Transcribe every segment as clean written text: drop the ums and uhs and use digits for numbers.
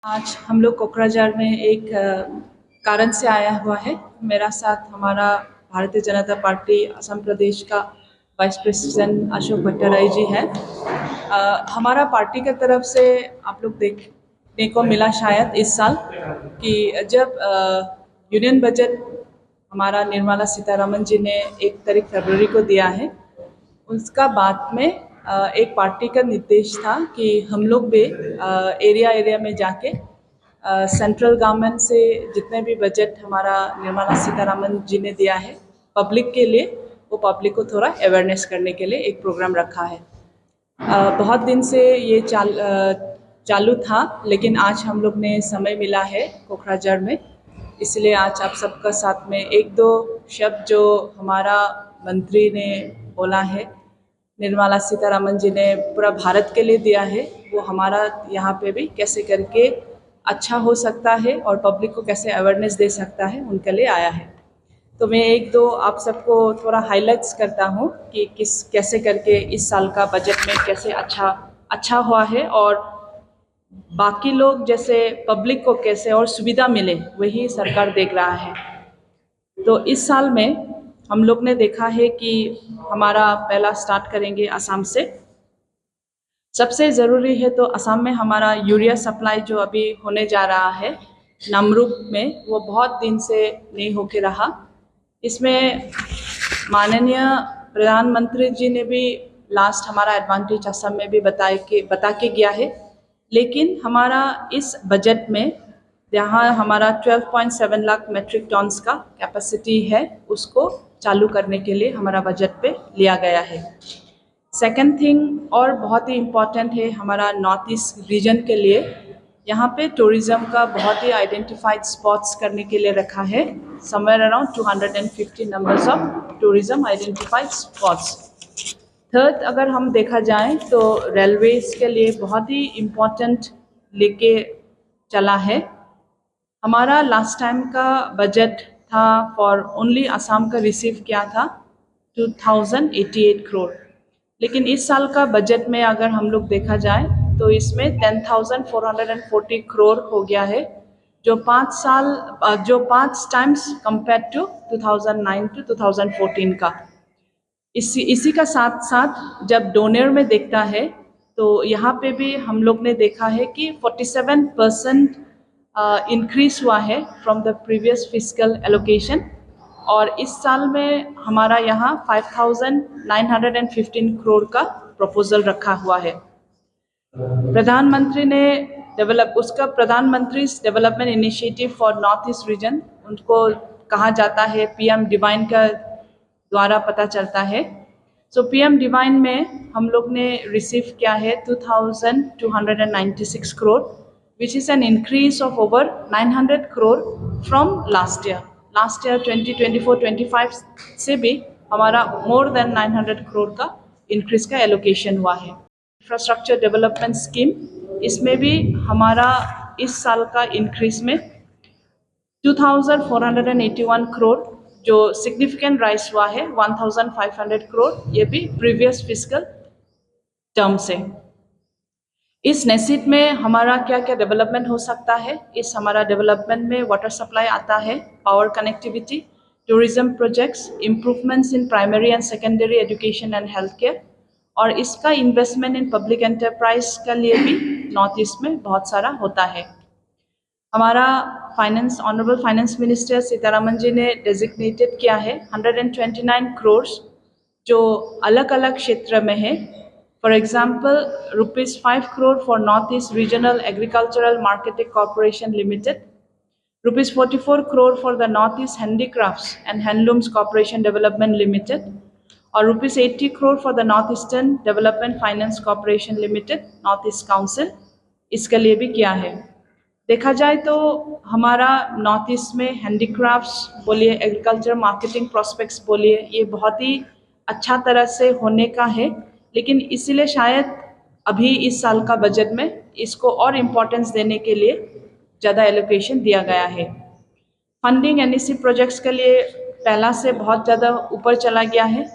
आज हम लोग कोकराझार में एक कारण से आया हुआ है। मेरा साथ हमारा भारतीय जनता पार्टी असम प्रदेश का वाइस प्रेसिडेंट अशोक भट्टाराई जी हैं। हमारा पार्टी की तरफ से आप लोग देखने को मिला शायद इस साल कि जब यूनियन बजट हमारा निर्मला सीतारमण जी ने 1 तारीख फरवरी को दिया है, उसका बाद में एक पार्टी का निर्देश था कि हम लोग भी एरिया एरिया में जाके सेंट्रल गवर्नमेंट से जितने भी बजट हमारा निर्मला सीतारमण जी ने दिया है पब्लिक के लिए, वो पब्लिक को थोड़ा अवेयरनेस करने के लिए एक प्रोग्राम रखा है। बहुत दिन से ये चालू था, लेकिन आज हम लोग ने समय मिला है कोकराझार में, इसलिए आज आप सबका साथ में एक दो शब्द जो हमारा मंत्री ने बोला है, निर्मला सीतारमण जी ने पूरा भारत के लिए दिया है, वो हमारा यहाँ पे भी कैसे करके अच्छा हो सकता है और पब्लिक को कैसे अवेयरनेस दे सकता है, उनके लिए आया है। तो मैं एक दो आप सबको थोड़ा हाइलाइट्स करता हूँ कि कैसे करके इस साल का बजट में कैसे अच्छा हुआ है और बाकी लोग जैसे पब्लिक को कैसे और सुविधा मिले, वही सरकार देख रहा है। तो इस साल में हम लोग ने देखा है कि हमारा पहला स्टार्ट करेंगे असम से। सबसे ज़रूरी है तो असम में हमारा यूरिया सप्लाई जो अभी होने जा रहा है नामरूप में, वो बहुत दिन से नहीं होके रहा। इसमें माननीय प्रधानमंत्री जी ने भी लास्ट हमारा एडवांटेज असम में भी बता के गया है, लेकिन हमारा इस बजट में जहाँ हमारा 12.7 लाख मेट्रिक टन्स का कैपेसिटी है, उसको चालू करने के लिए हमारा बजट पे लिया गया है। सेकेंड थिंग और बहुत ही इम्पॉर्टेंट है हमारा नॉर्थ ईस्ट रीजन के लिए, यहाँ पे टूरिज़्म का बहुत ही आइडेंटिफाइड स्पॉट्स करने के लिए रखा है। Somewhere around 250 numbers of tourism identified spots. Third, अगर हम देखा जाए तो रेलवेज के लिए बहुत ही इम्पॉर्टेंट लेके चला है। हमारा लास्ट टाइम का बजट था फॉर ओनली असम का रिसीव किया था 2088 करोड़, लेकिन इस साल का बजट में अगर हम लोग देखा जाए तो इसमें 10,440 करोड़ हो गया है, जो 5 टाइम्स कंपेयर टू 2009 टू 2014 का। इसी का साथ साथ जब डोनर में देखता है तो यहाँ पे भी हम लोग ने देखा है कि 47% इंक्रीज हुआ है from the previous fiscal allocation, और इस साल में हमारा यहाँ 5,915 करोड़ का प्रपोजल रखा हुआ है। प्रधानमंत्री ने प्रधानमंत्री development initiative for north east region, उनको कहा जाता है पीएम डिवाइन का द्वारा पता चलता है। सो पीएम डिवाइन में हम लोग ने रिसीव किया है 2,296 crore, which is an increase of over 900 crore from last year. Last year 2024-25 से भी हमारा मोर देन 900 करोड़ का इंक्रीज का एलोकेशन हुआ है। इंफ्रास्ट्रक्चर डेवलपमेंट स्कीम, इसमें भी हमारा इस साल का इंक्रीज में 2,481 करोड़, जो सिग्निफिकेंट राइज हुआ है 1,500 करोड़, ये भी प्रीवियस फिस्कल टर्म से। इस नेसिट में हमारा क्या क्या डेवलपमेंट हो सकता है? इस हमारा डेवलपमेंट में वाटर सप्लाई आता है, power connectivity, tourism projects, improvements in primary and secondary education and health care, और इसका इन्वेस्टमेंट इन पब्लिक एंटरप्राइज का लिए भी नॉर्थ ईस्ट में बहुत सारा होता है। हमारा honourable finance minister Sitharaman ji ने डेजिग्नेटेड किया है 129 करोड़, जो अलग अलग क्षेत्र में है। For example, ₹5 crore for Northeast Regional Agricultural Marketing Corporation Limited, ₹44 crore for the Northeast Handicrafts and Handlooms Corporation Development Limited, और ₹80 crore for the Northeastern Development Finance Corporation Limited, Northeast Council, इसके लिए भी किया है। देखा जाए तो हमारा नॉर्थ ईस्ट में हैंडीक्राफ्ट्स बोलिए, एग्रीकल्चर मार्केटिंग प्रॉस्पेक्ट्स बोलिए, ये बहुत ही अच्छा तरह से होने का है, लेकिन इसीलिए शायद अभी इस साल का बजट में इसको और इम्पोर्टेंस देने के लिए ज़्यादा एलोकेशन दिया गया है। फंडिंग एनईसी प्रोजेक्ट्स के लिए पहला से बहुत ज़्यादा ऊपर चला गया है।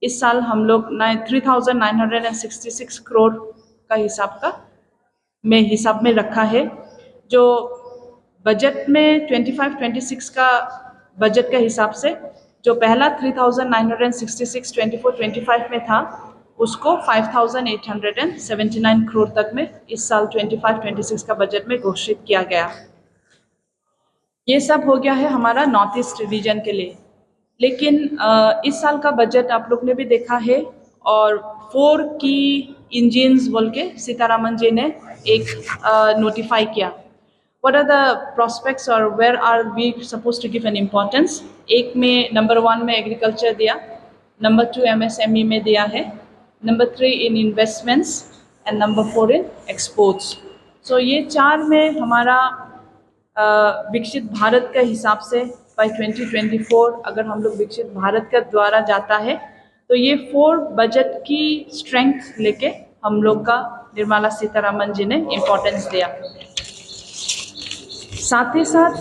इस साल हम लोग 3,966 करोड़ का हिसाब में रखा है। जो बजट में 25-26 का बजट के हिसाब से जो पहला 3,966 24-25 में था उसको 5,879 करोड़ तक में इस साल 25-26 का बजट में घोषित किया गया। ये सब हो गया है हमारा नॉर्थ ईस्ट रीजन के लिए। लेकिन इस साल का बजट आप लोग ने भी देखा है और 4 की इंजिन्स बोल के सीतारामन जी ने एक नोटिफाई किया। What are the prospects or where are we supposed to give an importance? एक में नंबर 1 में एग्रीकल्चर दिया, नंबर 2 MSME में दिया है, number 3 in investments and number 4 in exports. So ये 4 में हमारा विकसित भारत के हिसाब से बाय 2024 अगर हम लोग विकसित भारत के द्वारा जाता है तो ये 4 बजट की स्ट्रेंथ लेके हम लोग का निर्मला सीतारामन जी ने इम्पोर्टेंस दिया। साथ ही साथ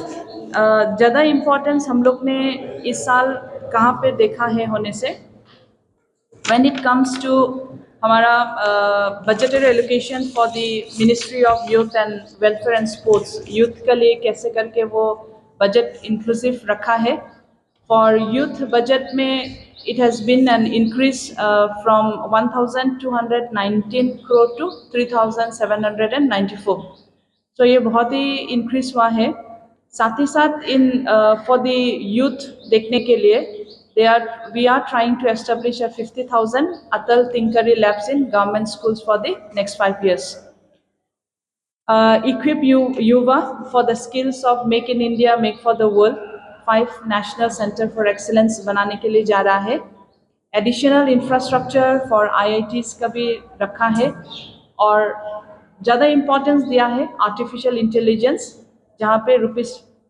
ज़्यादा इम्पोर्टेंस हम लोग ने इस साल कहाँ पे देखा है होने से, व्हेन इट कम्स टू हमारा budgeted allocation for the ministry of youth and welfare and sports, youth के लिए कैसे करके वो बजट इंक्लूसिव रखा है। फॉर यूथ बजट में it has been an increase from 1,219 crore to 3,794। तो ये बहुत ही इंक्रीज हुआ है। साथ ही साथ इन फॉर द यूथ देखने के लिए we are trying to establish a 50,000 Atal Tinkari labs in government schools for the next 5 years. Equip Yuva for the skills of Make in India, Make for the World, 5 National Center for Excellence बनाने के लिए जा रहा है। Additional infrastructure for IITs का भी रखा है और ज़्यादा इम्पोर्टेंस दिया है आर्टिफिशियल इंटेलिजेंस, जहाँ पे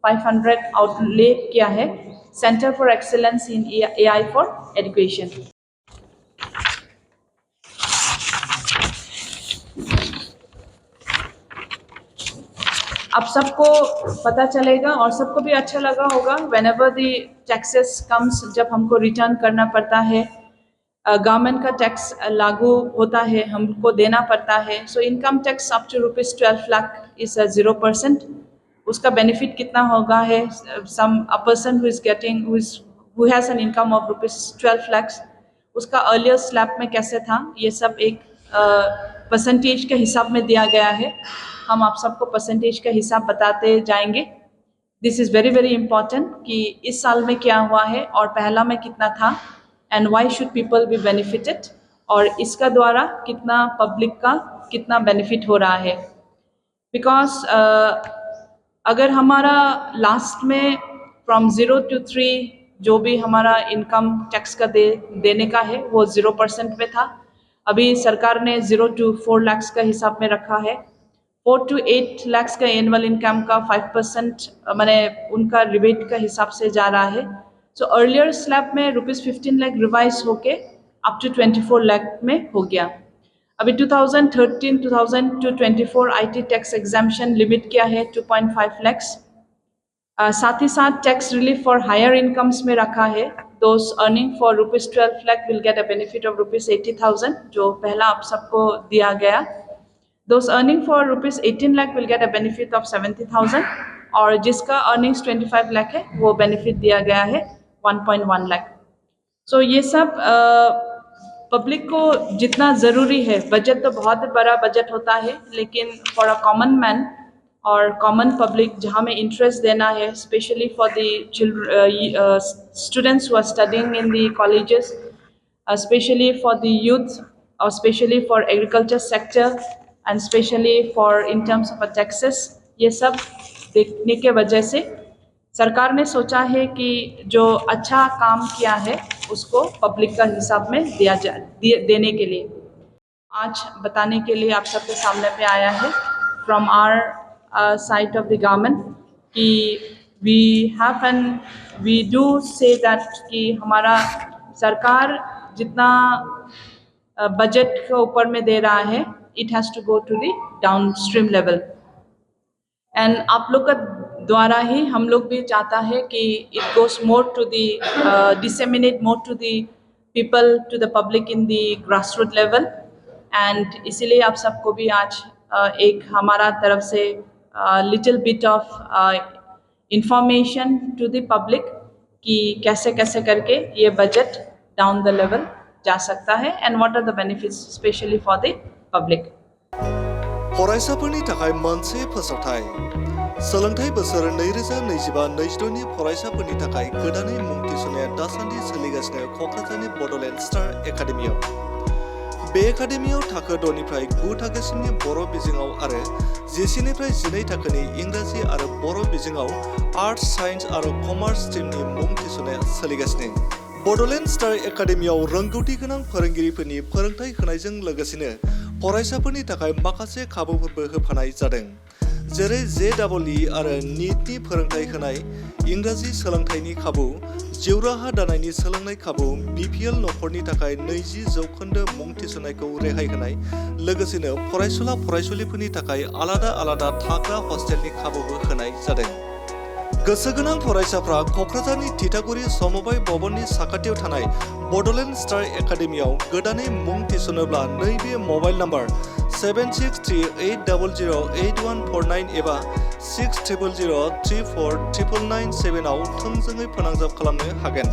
₹500 आउटले किया है centre for excellence in AI for education. अब सबको पता चलेगा और सबको भी अच्छा लगा होगा whenever the taxes comes, जब हमको रिटर्न करना पड़ता है, गवर्नमेंट का टैक्स लागू होता है, हमको देना पड़ता है। So income tax up to ₹12 lakh is 0%। उसका बेनिफिट कितना होगा है, a person who is getting who has an income of ₹12 lakhs, उसका अर्लियर स्लैब में कैसे था, ये सब एक परसेंटेज के हिसाब में दिया गया है। हम आप सबको परसेंटेज का हिसाब बताते जाएंगे। This is very very important कि इस साल में क्या हुआ है और पहला में कितना था and why should people be benefited, और इसका द्वारा कितना पब्लिक का कितना बेनिफिट हो रहा है। बिकॉज अगर हमारा लास्ट में फ्रॉम 0 to 3 जो भी हमारा इनकम टैक्स का देने का है वो 0% में था। अभी सरकार ने 0 to 4 lakhs का हिसाब में रखा है। 4 to 8 lakhs का एनुअल इनकम का 5% मैंने उनका रिबेट का हिसाब से जा रहा है। सो अर्लियर स्लैब में ₹15 लाख रिवाइज होके अप टू 24 लाख में हो गया। अभी 2013 to 24 IT tax exemption limit किया है 2.5 lakhs। साथ ही साथ tax relief for higher incomes में रखा है। Those earning for ₹12 lakh will get a benefit of ₹80,000 जो पहला आप सबको दिया गया। Those earning for ₹18 lakh will get a benefit of 70,000 और जिसका earnings 25 lakh है वो benefit दिया गया है 1.1 lakh। So ये सब पब्लिक को जितना ज़रूरी है, बजट तो बहुत बड़ा बजट होता है लेकिन फॉर अ कॉमन मैन और कॉमन पब्लिक जहाँ में इंटरेस्ट देना है, specially for the students who are studying in the colleges, specially for the youth और specially for agriculture sector and specially for in terms of taxes, ये सब देखने के वजह से सरकार ने सोचा है कि जो अच्छा काम किया है उसको पब्लिक का हिसाब में देने के लिए आज बताने के लिए आप सबके सामने पे आया है from our side of the government कि वी डू से दैट कि हमारा सरकार जितना बजट के ऊपर में दे रहा है, it has to go to the down stream level and आप लोग का द्वारा ही हम लोग भी चाहता है कि it goes more to the disseminate more to the people, to the public in the grassroot level. And इसीलिए आप सबको भी आज एक हमारा तरफ से little bit of information to the public कि कैसे कैसे करके ये बजट डाउन द लेवल जा सकता है and what are the benefits specially for the public. फरायसाफोरनि थाखाय मोनसे फोसावथाय। सोलोंथाइ बोसोर 2025-26 नि फरायसाफोरनि थाखाय गोदानै मुं थिसननाया दासान्दि सोलिगासिनो क'क्राझारनि बड'लेण्ड स्टार एकाडेमियाव। बे एकाडेमियाव थाखो 6 निफ्राय 9 थाखोसिमनि बर' बिजोङाव आरो 10 निफ्राय 12 थाखोनि इंराजि आरो बर' बिजोङाव आर्ट्स, साइन्स आरो कमार्स स्ट्रिमनि मुं थिसननाया सोलिगासिनो। बड'लेण्ड स्टार एकाडेमियाव रोंगौथि गोनां फोरोंगिरिफोरनि फोरोंथाय होनायजों लोगोसेनो फरायसाफोरनि थाखाय माखासे खाबुफोरबो होफानाय जादों, जेरै JEE आरो नीटनि फोरोंथाय होनाय, इंराजि सोलोंथायनि खाबु, जिउ राहा दानायनि सोलोंनाय खाबु, BPL नखरनि थाखाय 20% मुं थिसननायखौ रेहाय होनाय, लोगोसेनो फरायसुला फरायसुलिफोरनि थाखाय आलादा आलादा थाग्रा हस्टेलनि खाबुबो होनाय जादों। गोसो गोनां फरायसाफ्रा क'क्राझारनि थिथागुरि समबाय भवननि साखाथियाव थानाय बड'लेण्ड स्टार एकाडेमियाव गोदानै मुं थिसनोब्ला नैबे मबाइल नम्बर 7638008149 एबा 6003499997 आव थोंजोङै फोनांजाब खालामनो हागोन।